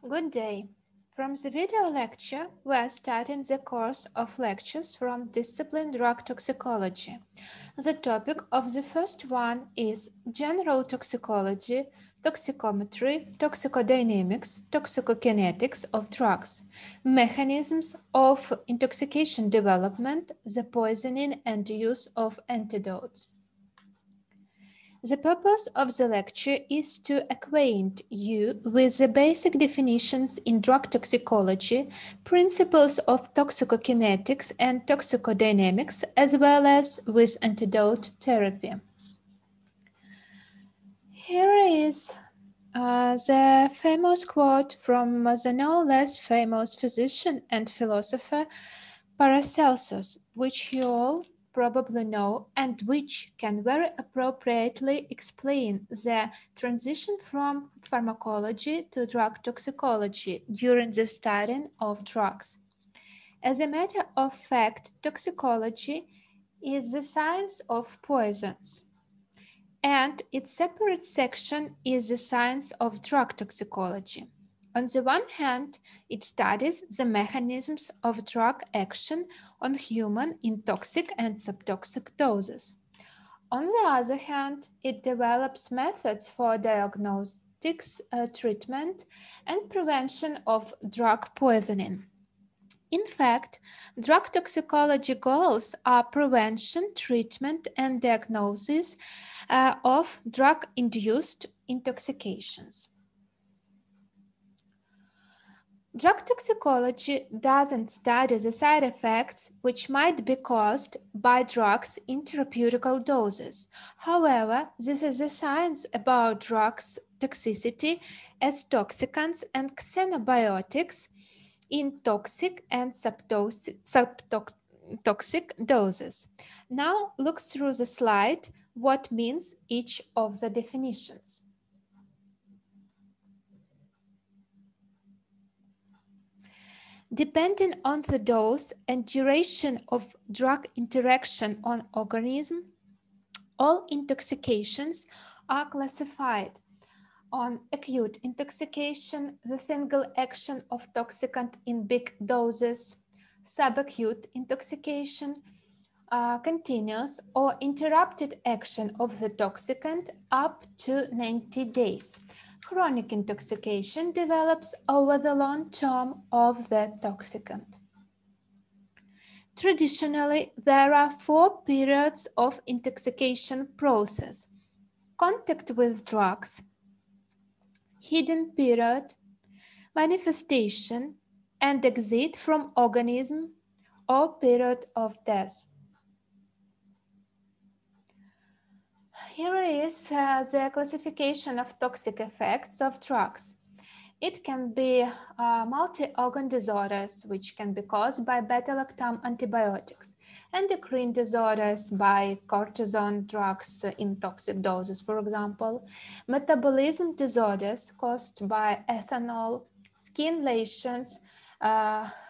Good day. From the video lecture, we are starting the course of lectures from discipline drug toxicology. The topic of the first one is general toxicology, toxicometry, toxicodynamics, toxicokinetics of drugs, mechanisms of intoxication development, the poisoning and use of antidotes. The purpose of the lecture is to acquaint you with the basic definitions in drug toxicology, principles of toxicokinetics and toxicodynamics, as well as with antidote therapy. Here is the famous quote from the no less famous physician and philosopher Paracelsus, which you all probably know and which can very appropriately explain the transition from pharmacology to drug toxicology during the study of drugs. As a matter of fact, toxicology is the science of poisons, and its separate section is the science of drug toxicology. On the one hand, it studies the mechanisms of drug action on human in toxic and subtoxic doses. On the other hand, it develops methods for diagnostics, treatment, and prevention of drug poisoning. In fact, drug toxicology goals are prevention, treatment, and diagnosis of drug-induced intoxications. Drug toxicology doesn't study the side effects which might be caused by drugs in therapeutical doses. However, this is a science about drugs' toxicity as toxicants and XENOBIOTICS in toxic and subtoxic doses. Now look through the slide what means each of the definitions. Depending on the dose and duration of drug interaction on organism, all intoxications are classified on acute intoxication, the single action of toxicant in big doses, subacute intoxication, continuous or interrupted action of the toxicant up to 90 days. Chronic intoxication develops over the long term of the toxicant. Traditionally, there are 4 periods of intoxication process: contact with drugs, hidden period, manifestation, and exit from organism, or period of death. Here is the classification of toxic effects of drugs. It can be multi-organ disorders, which can be caused by beta-lactam antibiotics, endocrine disorders by cortisone drugs in toxic doses, for example, metabolism disorders caused by ethanol, skin lesions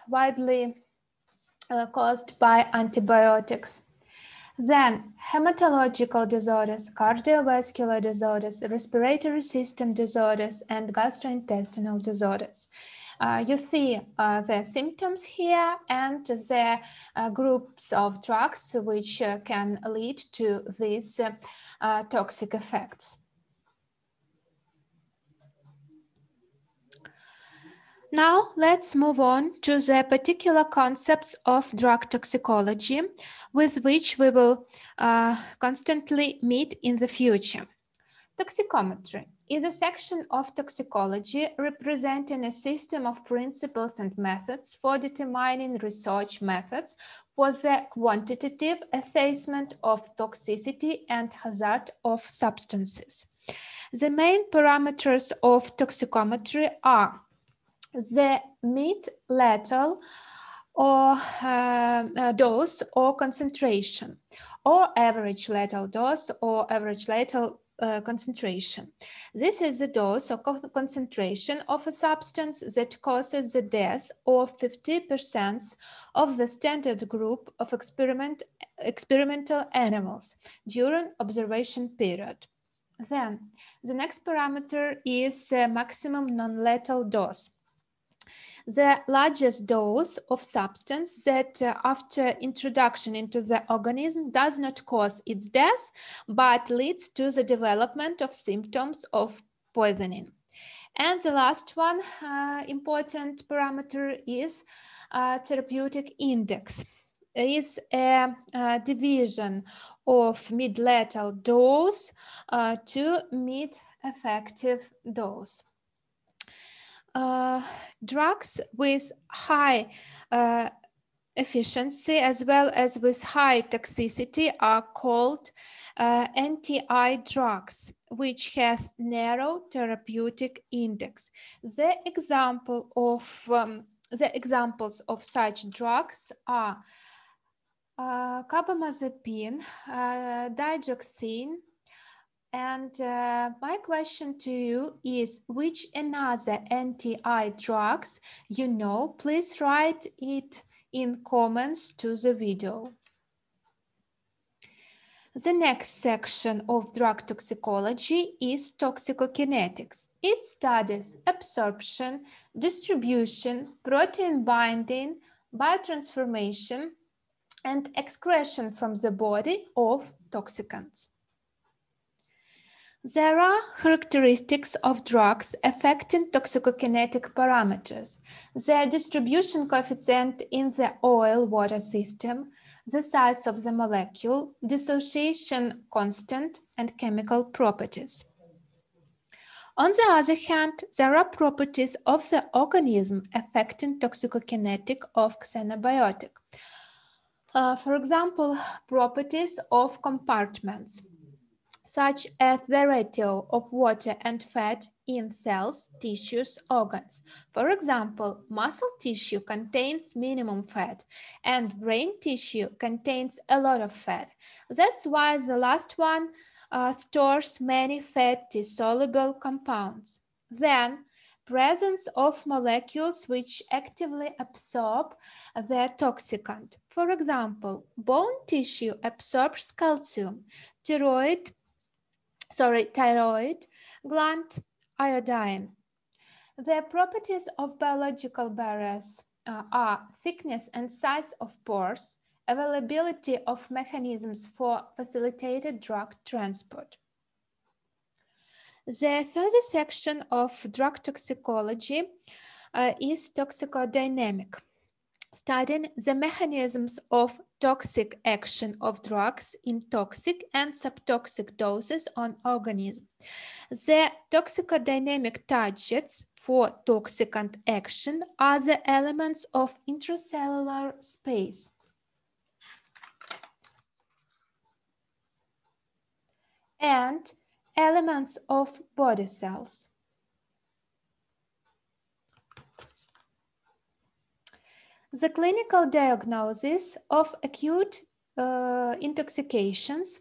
widely caused by antibiotics. Then, hematological disorders, cardiovascular disorders, respiratory system disorders, and gastrointestinal disorders. You see the symptoms here and the groups of drugs which can lead to these toxic effects. Now let's move on to the particular concepts of drug toxicology with which we will constantly meet in the future. Toxicometry is a section of toxicology representing a system of principles and methods for determining research methods for the quantitative assessment of toxicity and hazard of substances. The main parameters of toxicometry are the mid-lethal or dose or concentration, or average lethal dose or average lethal concentration. This is the dose or concentration of a substance that causes the death of 50% of the standard group of experimental animals during observation period. Then, the next parameter is maximum non-lethal dose. The largest dose of substance that after introduction into the organism does not cause its death, but leads to the development of symptoms of poisoning. And the last one important parameter is therapeutic index. It is a division of mid-lethal dose to mid-effective dose. Drugs with high efficiency as well as with high toxicity are called anti-eye drugs, which have narrow therapeutic index. The examples of such drugs are carbamazepine, digoxin, and my question to you is, which another anti-eye drugs you know? Please write it in comments to the video. The next section of drug toxicology is toxicokinetics. It studies absorption, distribution, protein binding, biotransformation, and excretion from the body of toxicants. There are characteristics of drugs affecting toxicokinetic parameters: their distribution coefficient in the oil-water system, the size of the molecule, dissociation constant, and chemical properties. On the other hand, there are properties of the organism affecting toxicokinetic of xenobiotic. For example, properties of compartments, such as the ratio of water and fat in cells, tissues, organs. For example, muscle tissue contains minimum fat and brain tissue contains a lot of fat. That's why the last one stores many fatty-soluble compounds. Then, presence of molecules which actively absorb the toxicant. For example, bone tissue absorbs calcium, thyroid gland, iodine. The properties of biological barriers are thickness and size of pores, availability of mechanisms for facilitated drug transport. The further section of drug toxicology is toxicodynamic, studying the mechanisms of toxic action of drugs in toxic and subtoxic doses on organism. The toxicodynamic targets for toxicant action are the elements of intracellular space and elements of body cells. The clinical diagnosis of acute intoxications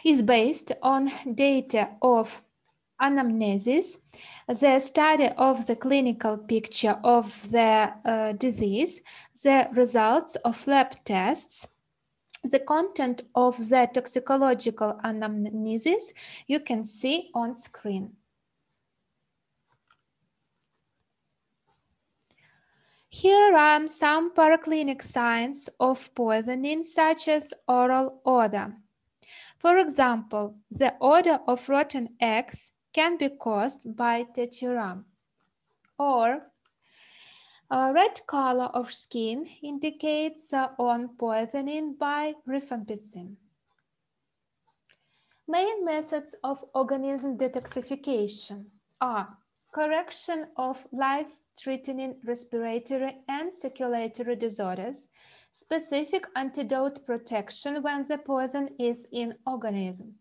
is based on data of anamnesis, the study of the clinical picture of the disease, the results of lab tests, the content of the toxicological anamnesis you can see on screen. Here are some paraclinic signs of poisoning, such as oral odor. For example, the odor of rotten eggs can be caused by tetrarum, or a red color of skin indicates on poisoning by rifampicin. Main methods of organism detoxification are correction of life-threatening respiratory and circulatory disorders, specific antidote protection when the poison is in organism,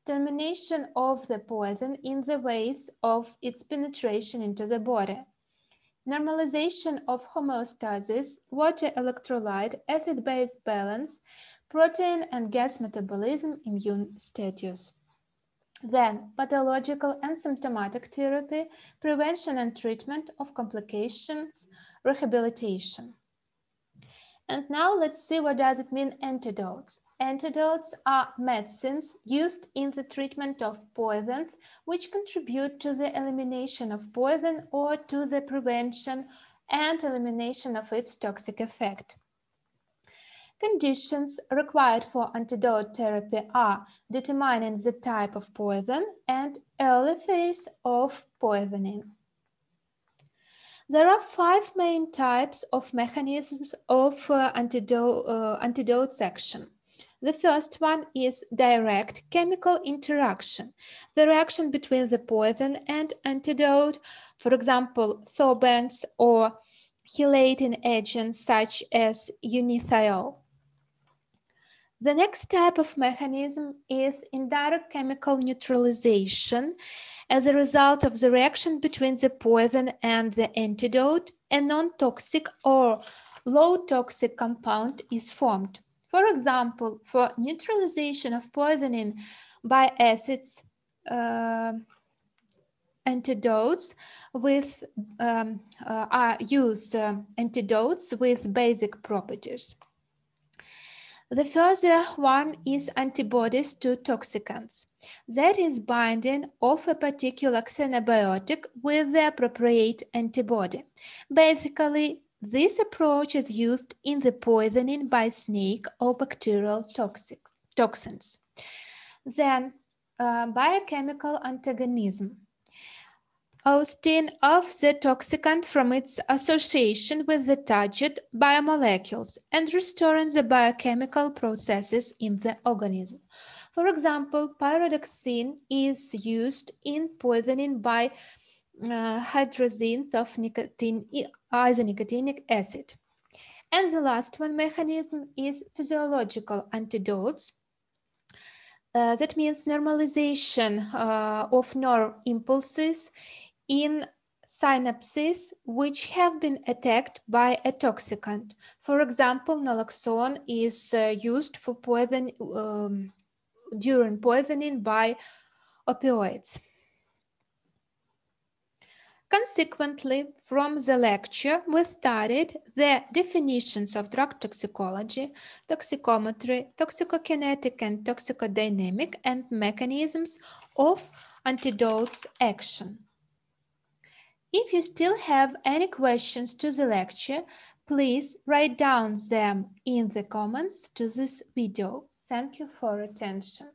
termination of the poison in the ways of its penetration into the body, normalization of homeostasis, water electrolyte, acid-base balance, protein and gas metabolism, immune status. Then, pathological and symptomatic therapy, prevention and treatment of complications, rehabilitation. And now let's see what does it mean antidotes. Antidotes are medicines used in the treatment of poisons which contribute to the elimination of poison or to the prevention and elimination of its toxic effect. Conditions required for antidote therapy are determining the type of poison and early phase of poisoning. There are 5 main types of mechanisms of antidote action. The first one is direct chemical interaction, the reaction between the poison and antidote, for example, sorbents or chelating agents such as unithiol. The next type of mechanism is indirect chemical neutralization. As a result of the reaction between the poison and the antidote, a non-toxic or low-toxic compound is formed. For example, for neutralization of poisoning by acids, antidotes with antidotes with basic properties. The further one is antibodies to toxicants. That is binding of a particular xenobiotic with the appropriate antibody. Basically, this approach is used in the poisoning by snake or bacterial toxins. Then, biochemical antagonism. Ousting of the toxicant from its association with the target biomolecules and restoring the biochemical processes in the organism. For example, pyridoxine is used in poisoning by hydrazines of isonicotinic acid. And the last one mechanism is physiological antidotes. That means normalization of nerve impulses in synapses which have been attacked by a toxicant. For example, naloxone is used for during poisoning by opioids. Consequently, from the lecture, we studied the definitions of drug toxicology, toxicometry, toxicokinetic and toxicodynamic, and mechanisms of antidotes action. If you still have any questions to the lecture, please write down them in the comments to this video. Thank you for attention.